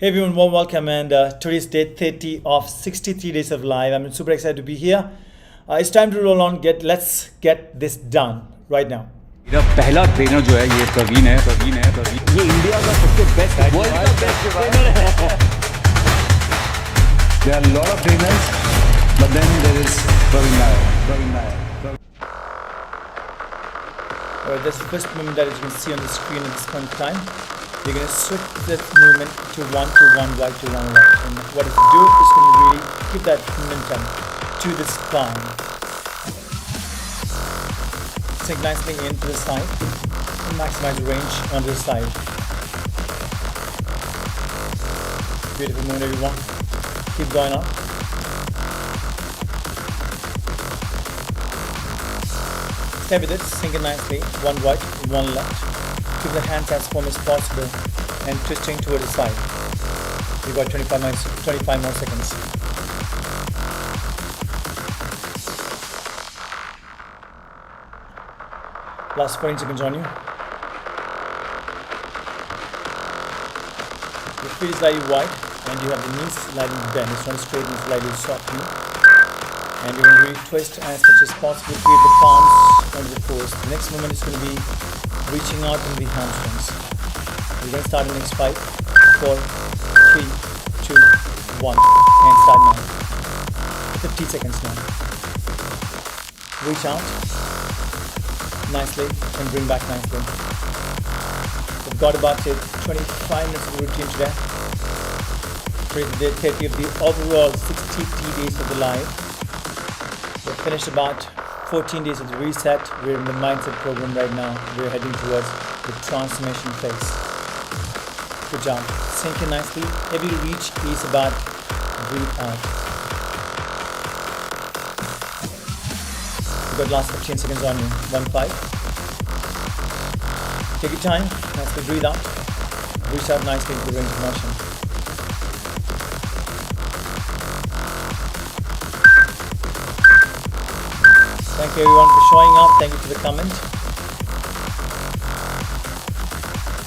Hey everyone, warm welcome, and today's day 30 of 63 days of live. I'm super excited to be here. It's time to roll on. Let's get this done right now. मेरा पहला trainer जो है ये प्रवीण है ये India का सबसे best world का बेस्ट ट्रेनर है There are a lot of trainers but then there is Praveen Nair. Alright, that's the first movement that you can see on the screen at this point in time. You're going to switch this movement to one right to one left. And what it's do is going to really give that momentum to the spine. Sink nicely into the side and maximize the range on the side. Beautiful movement, everyone. Keep going up. Stay with it, sink it nicely. One right, one left. Keep the hands as firm as possible and twisting toward the side. You've got 25 more seconds. Last 14 seconds on you. Your feet is slightly wide and you have the knees slightly bent. It's not straight, it's slightly soft knee. And you're going to really twist as much as possible. Create the palms onto the toes. The next movement is going to be reaching out into the hamstrings. We're going to start in the next 5, 4, 3, 2, 1, and start now. 50 seconds now. Reach out nicely and bring back nicely. We've got about 25 minutes of the routine today. Today's day 30 of the overall 63 days of the live. We've finished about 14 days of the reset. We're in the mindset program right now. We're heading towards the transformation phase. Good job. Sink in nicely. Every reach is about breathe out. You've got last 15 seconds on you. 1-5. Take your time. Nicely breathe out. Reach out nicely into the range of motion. Thank you everyone for showing up. Thank you for the comment.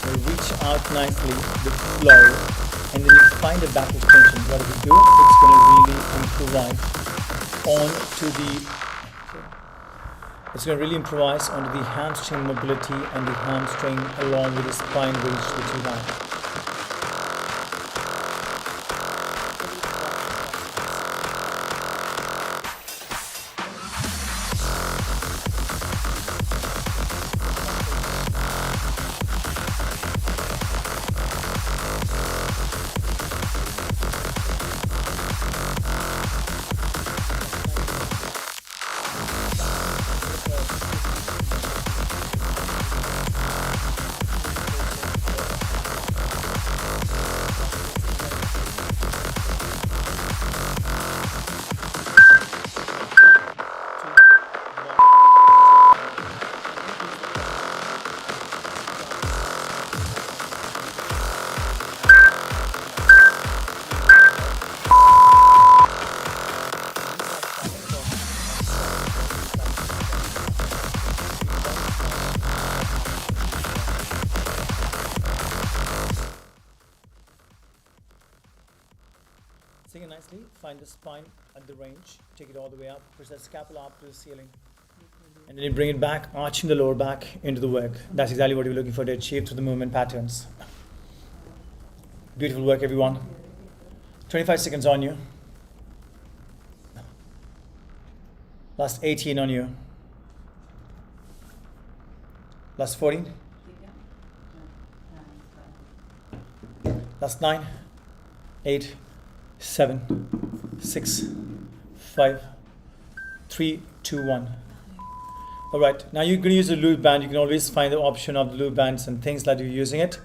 We'll reach out nicely, the flow, and then you find a back extension. What do we do? It's going to really improvise onto the hamstring mobility and the hamstring along with the spine reach that you have. Sing it nicely, find the spine at the range, take it all the way up, push that scapula up to the ceiling, and then you bring it back, arching the lower back into the work. That's exactly what you're looking for to achieve through the movement patterns. Beautiful work, everyone. 25 seconds on you. Last 18 on you. Last 14. Last 9, 8, 7, 6, 5, 3, 2, 1. Alright, now you're going to use a loop band. You can always find the option of the loop bands and things that you're using it.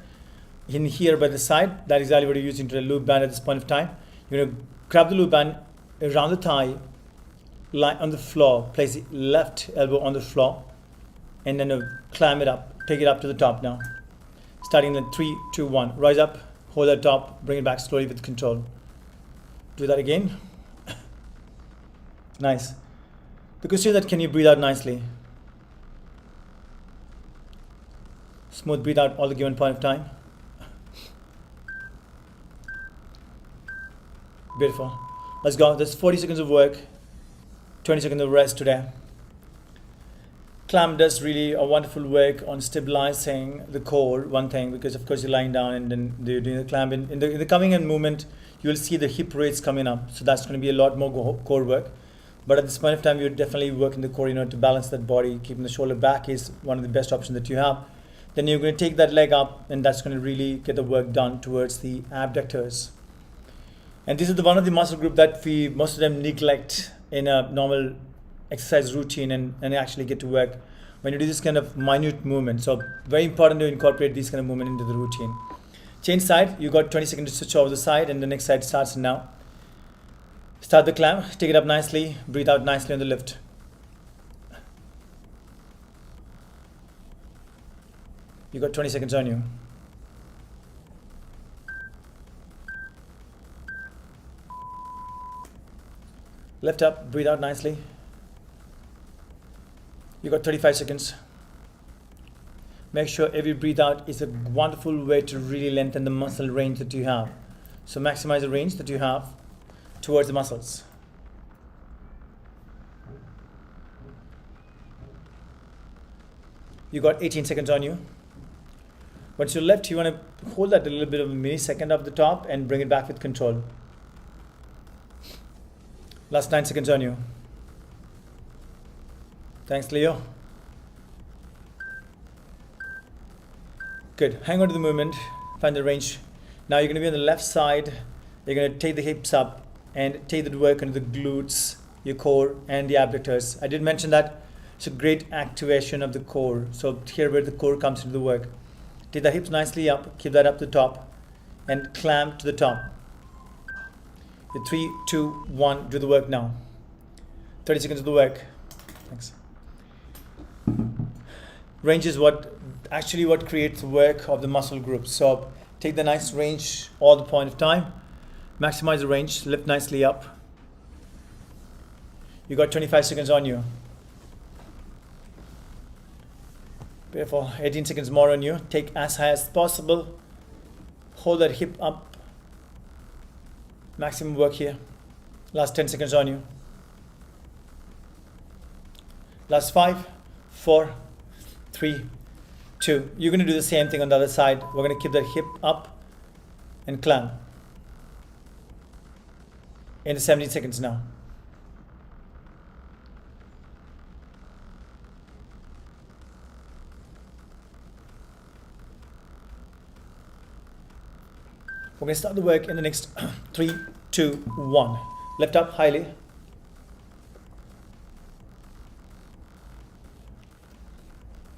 In here by the side, that's exactly what you're using to the loop band at this point of time. You're going to grab the loop band around the thigh, lie on the floor, place the left elbow on the floor, and then climb it up, take it up to the top now. Starting in 3, 2, 1. Rise up, hold that top, bring it back slowly with control. Do that again. Nice. The question is that can you breathe out nicely? Smooth breathe out all the given point of time. Beautiful. Let's go. That's 40 seconds of work, 20 seconds of rest today. Clamp does really a wonderful work on stabilizing the core, one thing, because of course you're lying down and then you're doing the clamp. In the coming in movement, you will see the hip rates coming up. So that's going to be a lot more core work. But at this point of time, you're definitely working the core, to balance that body. Keeping the shoulder back is one of the best options that you have. Then you're going to take that leg up, and that's going to really get the work done towards the abductors. And this is one of the muscle group that we most of them neglect in a normal exercise routine and actually get to work when you do this kind of minute movement. So very important to incorporate these kind of movement into the routine. Change side, you got 20 seconds to switch over the side, and the next side starts now. Start the clamp, take it up nicely, breathe out nicely on the lift. You got 20 seconds on you. Lift up, breathe out nicely. You got 35 seconds. Make sure every breathe out is a wonderful way to really lengthen the muscle range that you have. So maximize the range that you have towards the muscles. You got 18 seconds on you. Once you're left, you want to hold that a little bit of a millisecond up the top and bring it back with control. Last 9 seconds on you. Thanks, Leo. Good. Hang on to the movement. Find the range. Now you're going to be on the left side. You're going to take the hips up and take the work into the glutes, your core, and the abductors. I did mention that it's a great activation of the core. So here where the core comes into the work. Take the hips nicely up. Keep that up the top. And clamp to the top. 3, 2, 1. Do the work now. 30 seconds of the work. Thanks. Range is what creates work of the muscle groups. So take the nice range all the point of time. Maximize the range. Lift nicely up. You got 25 seconds on you. Beautiful. 18 seconds more on you. Take as high as possible. Hold that hip up. Maximum work here. Last 10 seconds on you. Last 5, 4, 3, 2. You're going to do the same thing on the other side. We're going to keep that hip up and clamp. In 17 seconds now. We're going to start the work in the next 3, 2, 1. Lift up highly.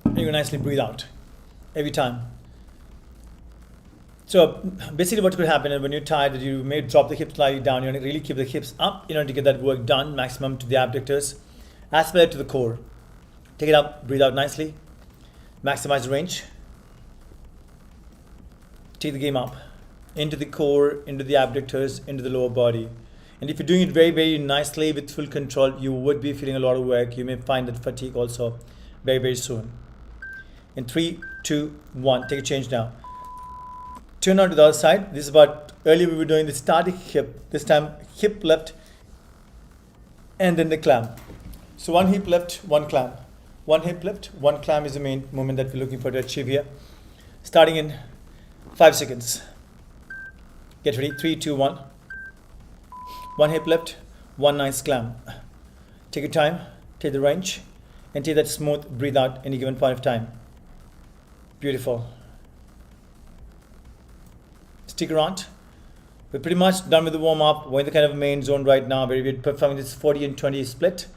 And you nicely breathe out every time. So basically what could happen is when you're tired, you may drop the hips slightly down. You want to really keep the hips up in order to get that work done, maximum to the abductors, as well as to the core. Take it up, breathe out nicely. Maximize the range. Take the game up. Into the core, into the abductors, into the lower body. And if you're doing it very, very nicely with full control, you would be feeling a lot of work. You may find that fatigue also very, very soon. In 3, 2, 1, take a change now. Turn on to the other side. This is about, earlier we were doing the static hip. This time, hip left, and then the clamp. So one hip left, one clamp. One hip left, one clamp is the main movement that we're looking for to achieve here. Starting in 5 seconds. Get ready, 3, 2, 1. One hip left, one nice clamp. Take your time, take the range, and take that smooth breathe out any given point of time. Beautiful. Stick around. We're pretty much done with the warm-up. We're in the kind of main zone right now where we're performing this 40 and 20 split.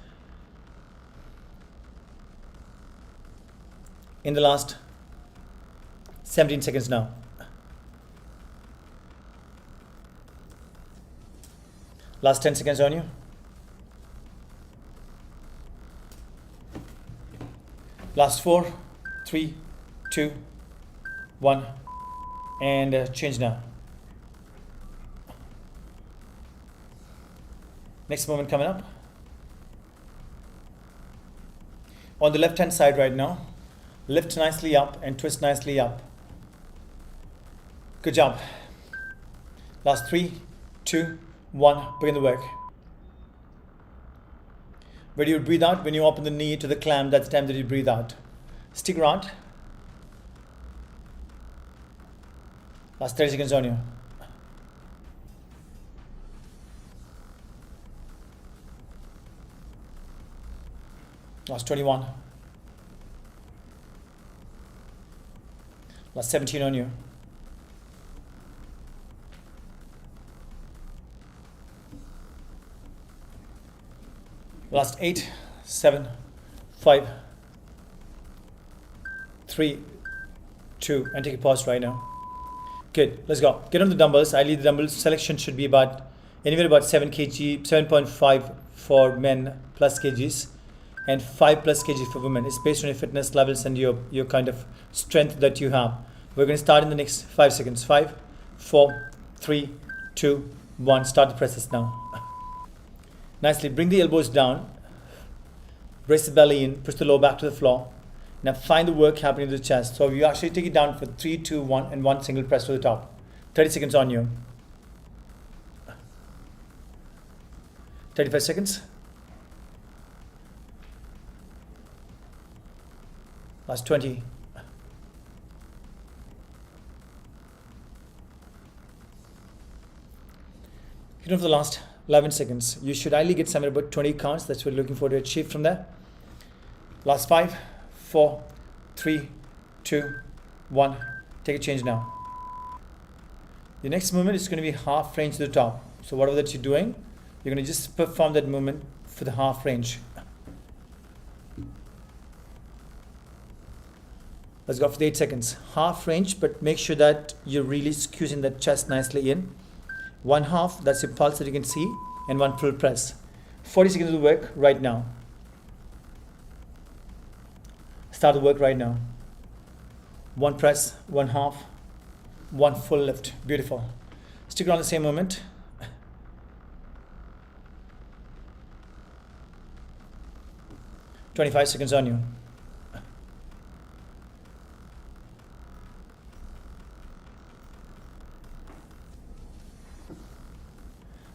In the last 17 seconds now. Last 10 seconds on you. Last 4, 3, 2, 1. And change now. Next movement coming up. On the left hand side right now. Lift nicely up and twist nicely up. Good job. Last 3, 2, 1, begin the work. When you breathe out, when you open the knee to the clamp, that's the time that you breathe out. Stick around. Last 30 seconds on you. Last 21. Last 17 on you. Last 8, 7, 5, 3, 2, and take a pause right now. Good, let's go. Get on the dumbbells. Ideally, the dumbbell selection should be about anywhere about 7 kg, 7.5 for men plus kgs, and 5 plus kg for women. It's based on your fitness levels and your kind of strength that you have. We're going to start in the next 5 seconds. 5, 4, 3, 2, 1. Start the presses now. Nicely, bring the elbows down, brace the belly in, push the lower back to the floor. Now find the work happening to the chest. So you actually take it down for 3, 2, 1 and 1 single press to the top. 30 seconds on you. 35 seconds. Last 20. Hit on for the last 11 seconds. You should ideally get somewhere about 20 counts. That's what you're looking for to achieve from there. Last 5, 4, 3, 2, 1. Take a change now. The next movement is going to be half range to the top. So whatever that you're doing, you're going to just perform that movement for the half range. Let's go for the 8 seconds. Half range, but make sure that you're really squeezing that chest nicely in. 1 half, that's your pulse that you can see, and 1 full press. 40 seconds of the work right now. Start the work right now. 1 press, 1 half, 1 full lift. Beautiful. Stick around the same moment. "25 seconds on you.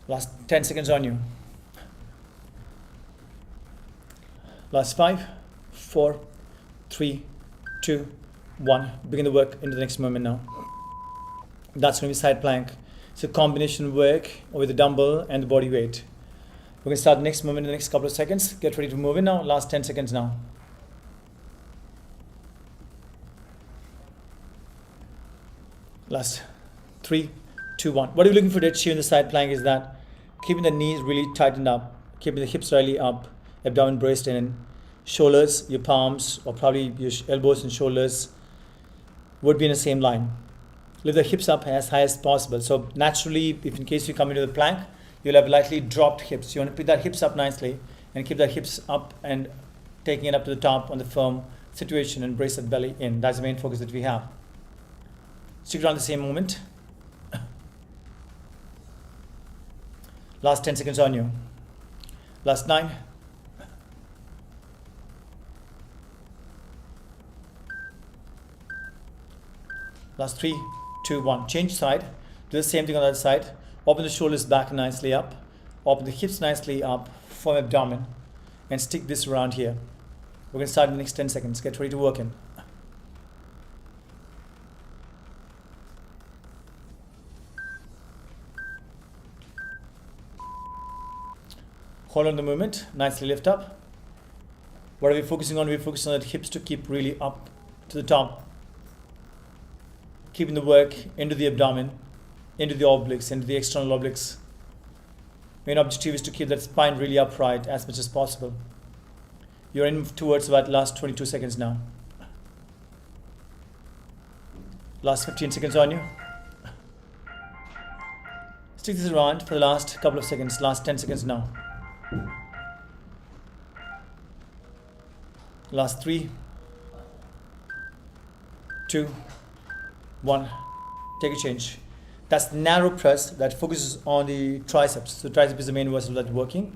Last 10 seconds on you. Last 5, 4, 3, 2, 1. Begin the work into the next movement now. That's going to be side plank. It's a combination work with the dumbbell and the body weight. We're going to start the next movement in the next couple of seconds. Get ready to move in now. Last 10 seconds now. Last 3, 2, 1. What you're looking for to achieve in the side plank is that keeping the knees really tightened up, keeping the hips really up, abdomen braced in, shoulders, your palms, or probably your elbows and shoulders would be in the same line. Lift the hips up as high as possible. So naturally, if in case you come into the plank, you'll have lightly dropped hips. You want to pick that hips up nicely and keep the hips up and taking it up to the top on the firm situation and brace that belly in. That's the main focus that we have. Stick around the same movement. Last 10 seconds on you. Last 9. Last 3, 2, 1. Change side. Do the same thing on the other side. Open the shoulders back nicely up. Open the hips nicely up. Firm abdomen. And stick this around here. We're going to start in the next 10 seconds. Get ready to work in. Hold on the movement, nicely lift up. What are we focusing on? We're focusing on the hips to keep really up to the top. Keeping the work into the abdomen, into the obliques, into the external obliques. Main objective is to keep that spine really upright as much as possible. You're in towards about last 22 seconds now. Last 15 seconds on you. Stick this around for the last couple of seconds, last 10 seconds now. Last 3, 2, 1. Take a change. That's narrow press that focuses on the triceps. So tricep is the main muscle that's working.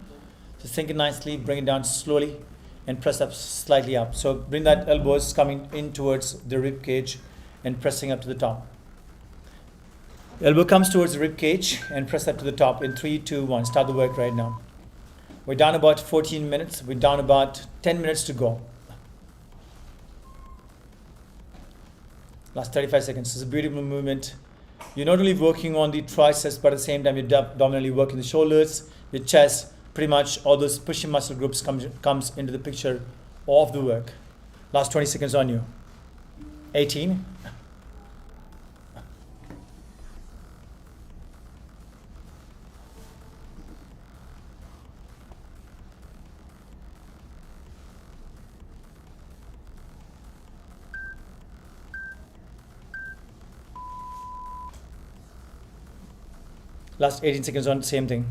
So sink it nicely, bring it down slowly, and press up slightly up. So bring that elbows coming in towards the rib cage and pressing up to the top. Elbow comes towards the rib cage and press up to the top in 3, 2, 1. Start the work right now. We're down about 14 minutes. We're down about 10 minutes to go. Last 35 seconds. It's a beautiful movement. You're not only working on the triceps, but at the same time you're dominantly working the shoulders, your chest, pretty much all those pushing muscle groups comes into the picture of the work. Last 20 seconds on you. 18. Last 18 seconds on the same thing.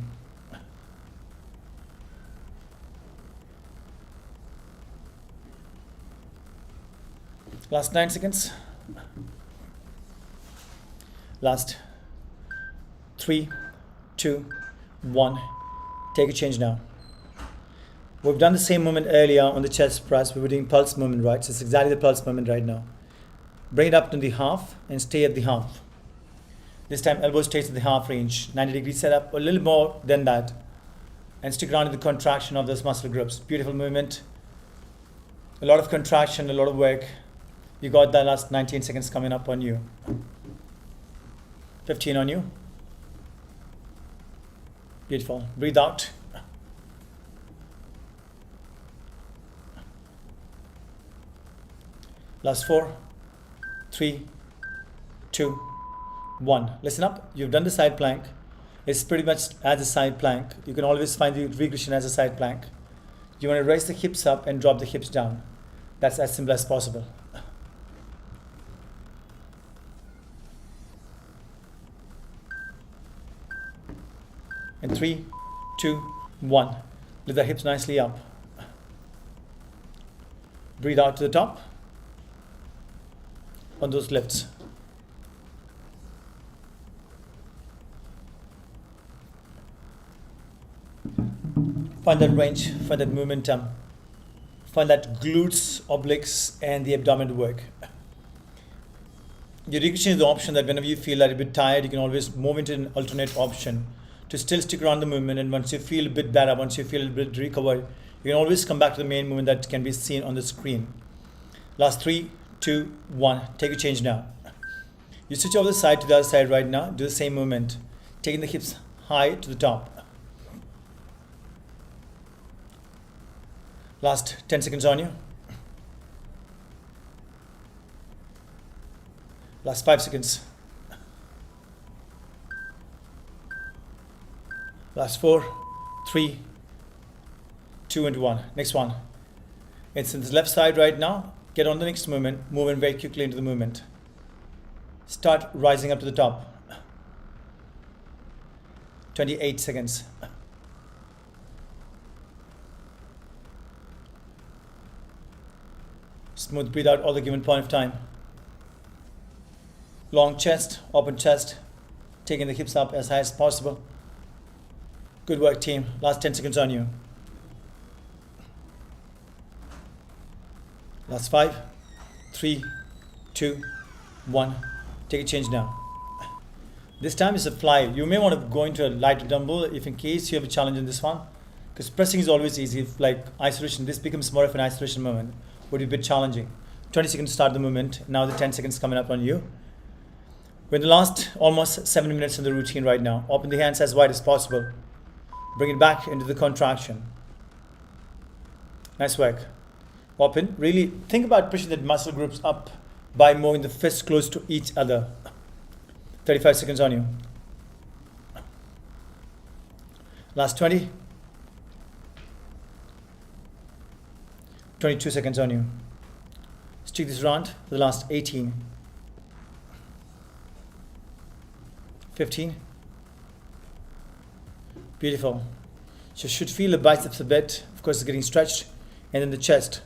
Last 9 seconds. Last 3, 2, 1. Take a change now. We've done the same movement earlier on the chest press. We were doing pulse movement, right? So it's exactly the pulse movement right now. Bring it up to the half and stay at the half. This time elbow stays at the half range. 90-degree setup, a little more than that. And stick around in the contraction of those muscle groups. Beautiful movement. A lot of contraction, a lot of work. You got that. Last 19 seconds coming up on you. 15 on you. Beautiful. Breathe out. Last 4, 3, 2, 1. Listen up. You've done the side plank. It's pretty much as a side plank. You can always find the regression as a side plank. You want to raise the hips up and drop the hips down. That's as simple as possible. And 3, 2, 1. Lift the hips nicely up. Breathe out to the top on those lifts. Find that range, find that momentum, find that glutes, obliques, and the abdominal work. Your regression is the option that whenever you feel a little bit tired, you can always move into an alternate option to still stick around the movement. And once you feel a bit better, once you feel a bit recovered, you can always come back to the main movement that can be seen on the screen. Last 3, 2, 1. Take a change now. You switch over the side to the other side right now. Do the same movement, taking the hips high to the top. Last 10 seconds on you. Last 5 seconds. Last 4, 3, 2, and 1. Next one. It's in the left side right now. Get on the next movement. Move in very quickly into the movement. Start rising up to the top. 28 seconds. Smooth breathe out all the given point of time. Long chest, open chest, taking the hips up as high as possible. Good work, team. Last 10 seconds on you. Last 5, 3, 2, 1. Take a change now. This time is a fly. You may want to go into a lighter dumbbell if in case you have a challenge in this one, because pressing is always easy. If like isolation, this becomes more of an isolation movement. Would be a bit challenging. 20 seconds to start the movement. Now the 10 seconds coming up on you. We're in the last almost 7 minutes in the routine right now. Open the hands as wide as possible. Bring it back into the contraction. Nice work. Open. Really think about pushing the muscle groups up by moving the fists close to each other. 35 seconds on you. Last 20. 22 seconds on you. Stick this around for the last 18. 15. Beautiful. So you should feel the biceps a bit. Of course, it's getting stretched. And then the chest.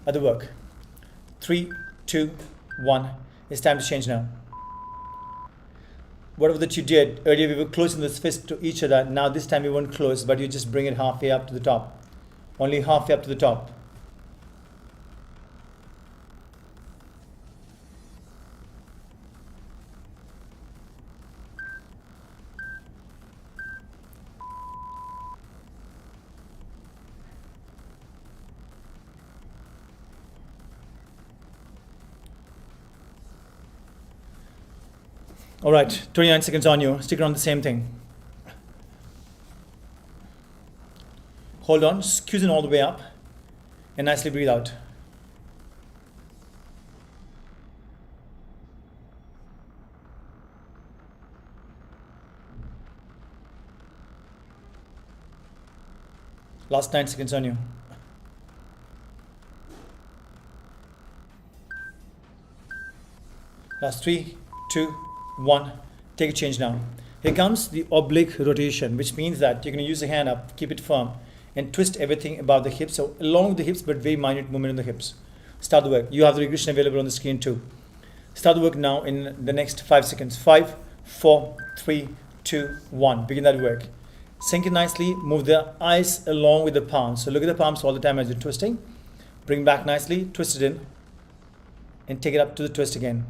Other work. 3, 2, 1. It's time to change now. Whatever that you did, earlier we were closing the fists to each other. Now this time we won't close, but you just bring it halfway up to the top. Only halfway up to the top. All right, 29 seconds on you. Stick around the same thing. Hold on, squeeze in all the way up and nicely breathe out. Last 9 seconds on you. Last 3, 2, 1. Take a change now. Here comes the oblique rotation, which means that you're going to use the hand up, keep it firm, and twist everything above the hips, so along the hips, but very minute movement in the hips. Start the work. You have the regression available on the screen too. Start the work now in the next 5 seconds. 5, 4, 3, 2, 1. Begin that work. Sink it nicely. Move the eyes along with the palms. So look at the palms all the time as you're twisting. Bring back nicely. Twist it in. And take it up to the twist again.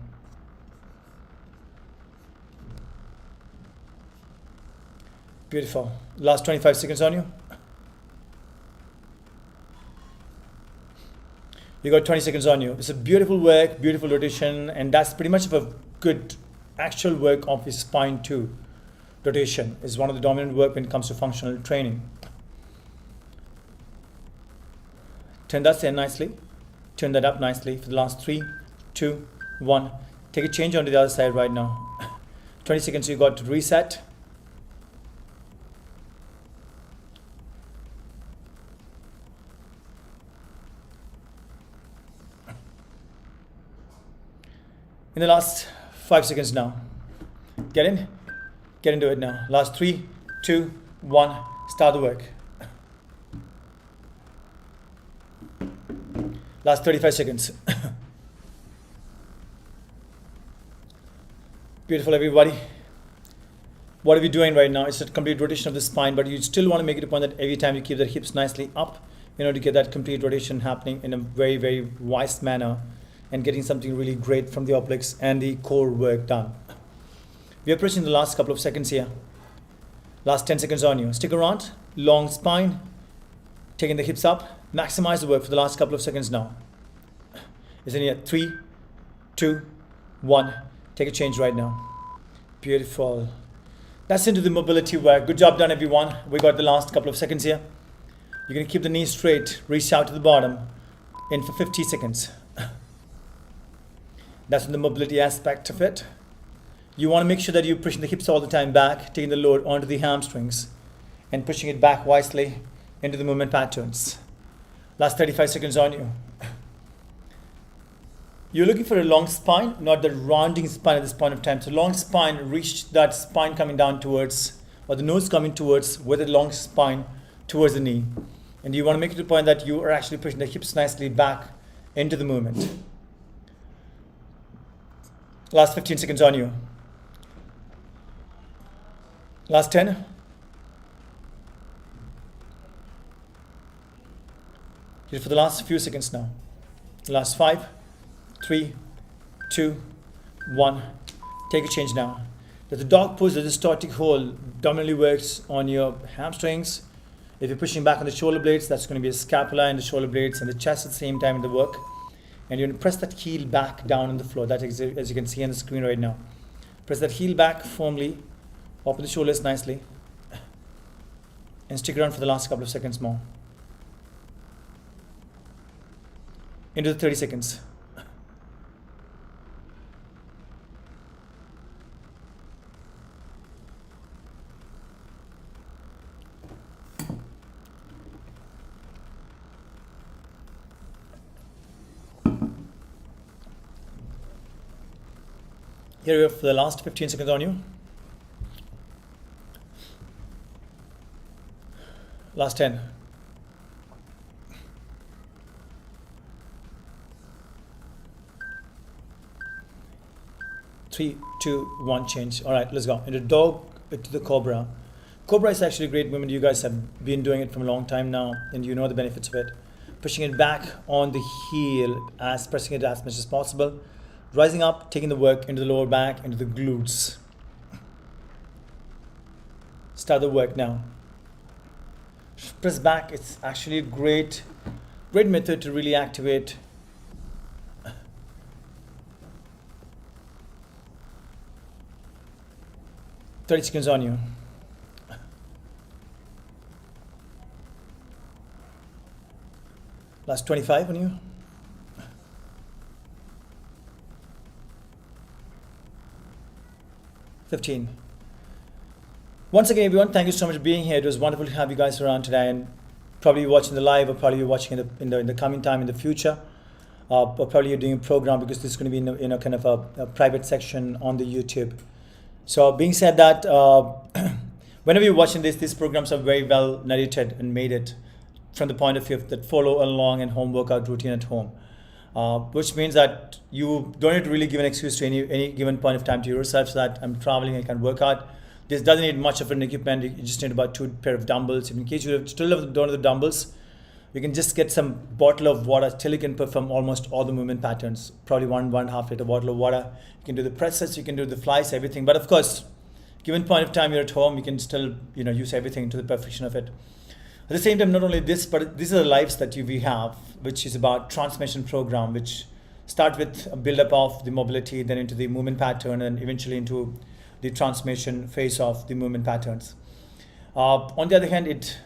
Beautiful. Last 25 seconds on you. You got 20 seconds on you. It's a beautiful work, beautiful rotation, and that's pretty much of a good actual work of his spine too. Rotation is one of the dominant work when it comes to functional training. Turn that in nicely. Turn that up nicely for the last 3, 2, 1. Take a change onto the other side right now. 20 seconds you got to reset. In the last 5 seconds now. Get in. Get into it now. Last 3, 2, 1. Start the work. Last 35 seconds. Beautiful, everybody. What are we doing right now? It's a complete rotation of the spine, but you still want to make it a point that every time you keep the hips nicely up in order to get that complete rotation happening in a very, very wise manner and getting something really great from the obliques and the core work done. We are approaching the last couple of seconds here. Last 10 seconds on you. Stick around. Long spine. Taking the hips up. Maximize the work for the last couple of seconds now. It's in here. 3, 2, 1. Take a change right now. Beautiful. That's into the mobility work. Good job done, everyone. We got the last couple of seconds here. You're going to keep the knees straight. Reach out to the bottom. In for 50 seconds. That's the mobility aspect of it. You want to make sure that you're pushing the hips all the time back, taking the load onto the hamstrings and pushing it back wisely into the movement patterns. Last 35 seconds on you. You're looking for a long spine, not the rounding spine at this point of time. So long spine, reach that spine coming down towards, or the nose coming towards with a long spine towards the knee. And you want to make it a point that you are actually pushing the hips nicely back into the movement. Last 15 seconds on you. Last 10. Here for the last few seconds now. Last 5, 3, 2, 1. Take a change now. The dog pose, the distortic hold dominantly works on your hamstrings. If you're pushing back on the shoulder blades, that's going to be a scapula and the shoulder blades and the chest at the same time in the work. And you're going to press that heel back down on the floor. That is, as you can see on the screen right now. Press that heel back firmly. Open the shoulders nicely. And stick around for the last couple of seconds more. Into the 30 seconds. Here we are for the last 15 seconds on you. Last 10. 3, 2, 1, change. All right, let's go. Into dog, to the cobra. Cobra is actually a great movement. You guys have been doing it for a long time now, and you know the benefits of it. Pushing it back on the heel, pressing it as much as possible. Rising up, taking the work into the lower back, into the glutes. Start the work now. Press back. It's actually a great method to really activate 30 seconds on you. Last 25 on you. 15. Once again, everyone, thank you so much for being here. It was wonderful to have you guys around today, and probably you're watching the live, or probably you're watching in the coming time in the future, or probably you're doing a program, because this is going to be in a kind of a private section on the YouTube. So, being said that, whenever you're watching this, these programs are very well narrated and made it from the point of view that follow along and home workout routine at home. Which means that you don't need to really give an excuse to any given point of time to yourself, so that I'm traveling, I can work out. This doesn't need much of an equipment. You just need about 2 pair of dumbbells. In case you still don't have the dumbbells, you can just get some bottle of water. Still, you can perform almost all the movement patterns. Probably 1.5 liter bottle of water. You can do the presses, you can do the flies, everything. But of course, given point of time you're at home, you can still use everything to the perfection of it. At the same time, not only this, but these are the lives that we have, which is about transformation program, which start with a build-up of the mobility, then into the movement pattern, and eventually into the transformation phase of the movement patterns. On the other hand,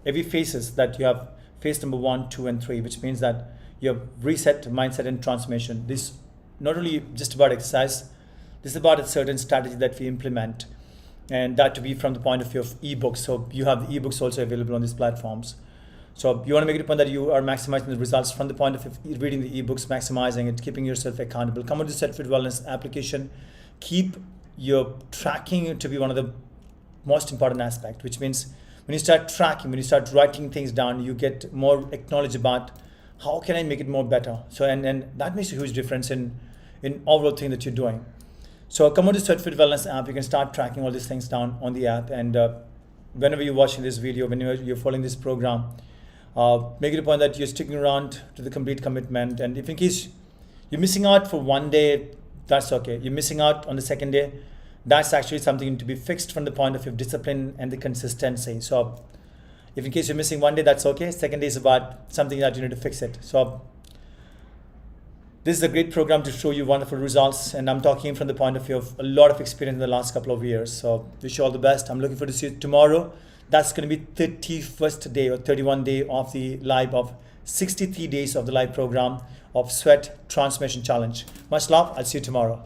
every phases that you have, phase number 1, 2, and 3, which means that you have reset, mindset, and transformation. This not only just about exercise, this is about a certain strategy that we implement, and that to be from the point of view of ebooks. So you have the ebooks also available on these platforms. So you want to make it a point that you are maximizing the results from the point of view reading the ebooks, maximizing it, keeping yourself accountable. Come on to the Set Fit Wellness application. Keep your tracking to be one of the most important aspect, which means when you start tracking, when you start writing things down, you get more acknowledge about how can I make it more better. So and that makes a huge difference in overall thing that you're doing. So come on to Set Fit Wellness app. You can start tracking all these things down on the app, and whenever you're watching this video, whenever you're following this program, make it a point that you're sticking around to the complete commitment. And if in case you're missing out for one day, that's okay. You're missing out on the second day, that's actually something to be fixed from the point of view of discipline and the consistency. So if in case you're missing one day, that's okay. Second day is about something that you need to fix it. So this is a great program to show you wonderful results, and I'm talking from the point of view of a lot of experience in the last couple of years. So wish you all the best. I'm looking forward to see you tomorrow. That's going to be 31st day or 31 day of the live of 63 days of the live program of Sweat Transformation Challenge. Much love. I'll see you tomorrow.